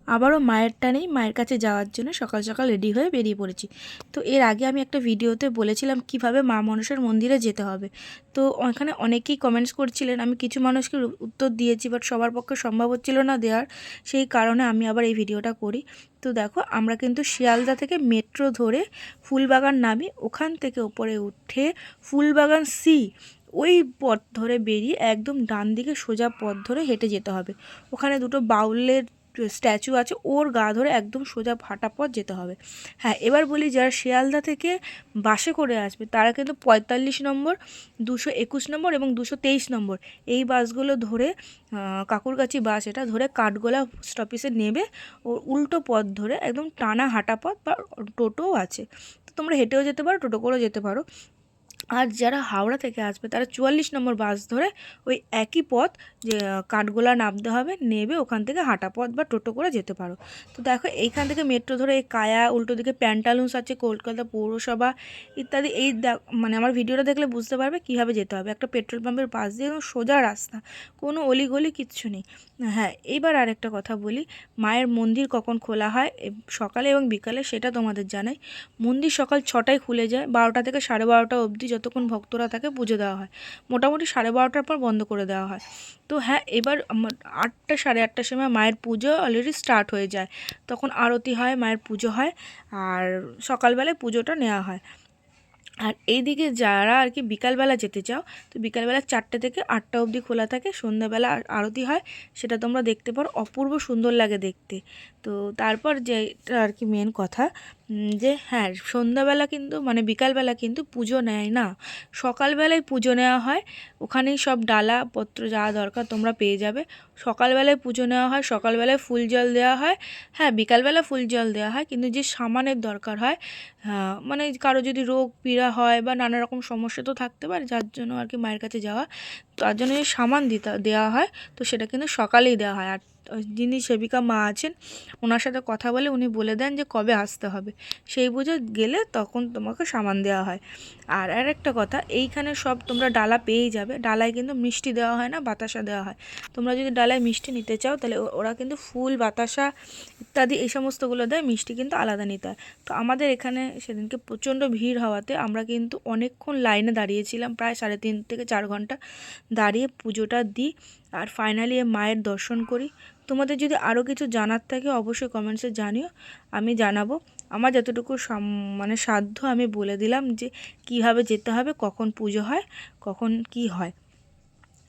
আবারও মায়ের টানেই মায়ের কাছে যাওয়ার জন্য সকাল সকাল রেডি হয়ে বেরিয়ে পড়েছি। তো এর আগে আমি একটা ভিডিওতে বলেছিলাম কিভাবে মা মনসার মন্দিরে যেতে হবে। তো ওখানে অনেকেই কমেন্টস করছিলেন, আমি কিছু মানুষকে উত্তর দিয়েছি, বাট সবার পক্ষে সম্ভব হচ্ছিল না দেওয়ার, সেই কারণে আমি আবার এই ভিডিওটা করি। তো দেখো, আমরা কিন্তু শিয়ালদা থেকে মেট্রো ধরে ফুলবাগান নামি, ওখান থেকে ওপরে উঠে ফুলবাগান ওই পথ ধরে বেরিয়ে একদম ডান দিকে সোজা পথ ধরে হেঁটে যেতে হবে। ওখানে দুটো বাউলের স্ট্যাচু আছে, ওর গা ধরে একদম সোজা ফাটা পথ যেতে হবে। হ্যাঁ, এবার বলি, যারা শিয়ালদা থেকে বাসে করে আসবে তারা কিন্তু 45 নম্বর, 221 নম্বর এবং 223 নম্বর এই বাসগুলো ধরে, কাকুরগাছি বাস এটা ধরে কাঠগোলা স্টপেজে নেবে। ও উল্টো পথ ধরে একদম টানা হাঁটা পথ, বা টোটোও আছে, তো তোমরা হেঁটেও যেতে পারো, টোটো করেও যেতে পারো। আর যারা হাওড়া থেকে আসবে তারা 44 নম্বর বাস ধরে ওই একই পথ, যে কাঠগোলা নামতে হবে, নেবে ওখান থেকে হাঁটা পথ বা টোটো করে যেতে পারো। তো দেখো, এইখান থেকে মেট্রো ধরে এই কায়া, উল্টো দিকে প্যান্টালুন্স আছে, কলকাতা পৌরসভা ইত্যাদি। মানে আমার ভিডিওটা দেখলে বুঝতে পারবে কীভাবে যেতে হবে। একটা পেট্রোল পাম্পের পাশ দিয়ে একদম সোজা রাস্তা, কোনো অলিগলি কিচ্ছু নেই। হ্যাঁ, এইবার আরেকটা কথা বলি, মায়ের মন্দির কখন খোলা হয় সকালে এবং বিকালে সেটা তোমাদের জানাই। মন্দির সকাল 6টায় খুলে যায়, 12টা থেকে 12:30 অবধি যতক্ষণ ভক্তরা থাকে পুজো দেওয়া হয়। মোটামুটি 12:30টার পর বন্ধ করে দেওয়া হয়। তো হ্যাঁ, এবার 8টা 8:30টার সময় মায়ের পুজো অলরেডি স্টার্ট হয়ে যায়। তখন আরতি হয়, মায়ের পুজো হয়, আর সকালবেলায় পুজোটা নেওয়া হয়। আর এইদিকে যারা আর কি বিকালবেলা যেতে চাও, তো বিকালবেলা 4টে থেকে 8টা অবধি খোলা থাকে। সন্ধ্যাবেলা আরতি হয়, সেটা তোমরা দেখতে পারো, অপূর্ব সুন্দর লাগে দেখতে। তো তারপর যেটা আর কি মেন কথা, যে হ্যাঁ, সন্ধ্যাবেলা কিন্তু মানে বিকালবেলা কিন্তু পুজো নেয় না, সকালবেলায় পুজো নেওয়া হয়। ওখানেই সব ডালাপত্র যা দরকার তোমরা পেয়ে যাবে। সকালবেলায় পুজো নেওয়া হয়, সকালবেলায় ফুল জল দেওয়া হয়। হ্যাঁ, বিকালবেলা ফুল জল দেওয়া হয়, কিন্তু যে সামানের দরকার হয়, মানে কারো যদি রোগ পীড়া হয় বা নানা রকম সমস্যা তো থাকতে পারে, যার জন্য আর কি মায়ের কাছে যাওয়া, তার জন্য যে সামান দেওয়া হয়, তো সেটা কিন্তু সকালেই দেওয়া হয়। আর যিনি সেবিকা মা আছেন, ওনার সাথে কথা বলে উনি বলে দেন যে কবে আসতে হবে, সেই বুঝে গেলে তখন তোমাকে সামান দেওয়া হয়। আর একটা কথা, এইখানে সব তোমরা ডালা পেয়েই যাবে। ডালায় কিন্তু মিষ্টি দেওয়া হয় না, বাতাসা দেওয়া হয়। তোমরা যদি ডালায় মিষ্টি নিতে চাও, তাহলে ওরা কিন্তু ফুল, বাতাসা ইত্যাদি এই সমস্তগুলো দেয়, মিষ্টি কিন্তু আলাদা নিতে হয়। তো আমাদের এখানে সেদিনকে প্রচণ্ড ভিড় হওয়াতে আমরা কিন্তু অনেকক্ষণ লাইনে দাঁড়িয়েছিলাম, প্রায় 3.5 থেকে 4 ঘন্টা দাঁড়িয়ে পুজোটা দিই, আর ফাইনালি মায়ের দর্শন করি। তোমাদের যদি আরও কিছু জানার থাকে অবশ্যই কমেন্টসে জানিও, আমি জানাবো। আমার যতটুকু মানে সাধ্য আমি বলে দিলাম, যে কিভাবে যেতে হবে, কখন পুজো হয়, কখন কি হয়।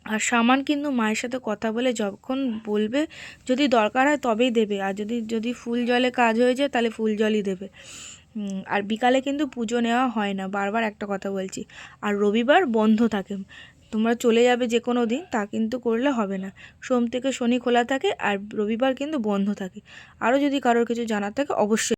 আর সামান কিন্তু মায়ের সাথে কথা বলে যখন বলবে, যদি দরকার হয় তবেই দেবে, আর যদি যদি ফুল জলে কাজ হয়ে যায় তাহলে ফুল জলই দেবে। আর বিকালে কিন্তু পুজো নেওয়া হয় না, বারবার একটা কথা বলছি। আর রবিবার বন্ধ থাকে, তোমরা চলে যাবে যে কোনো দিন তা কিন্তু করলে হবে না। সোম থেকে শনি খোলা থাকে, আর রবিবার কিন্তু বন্ধ থাকে। আরও যদি কারোর কিছু জানার থাকে অবশ্যই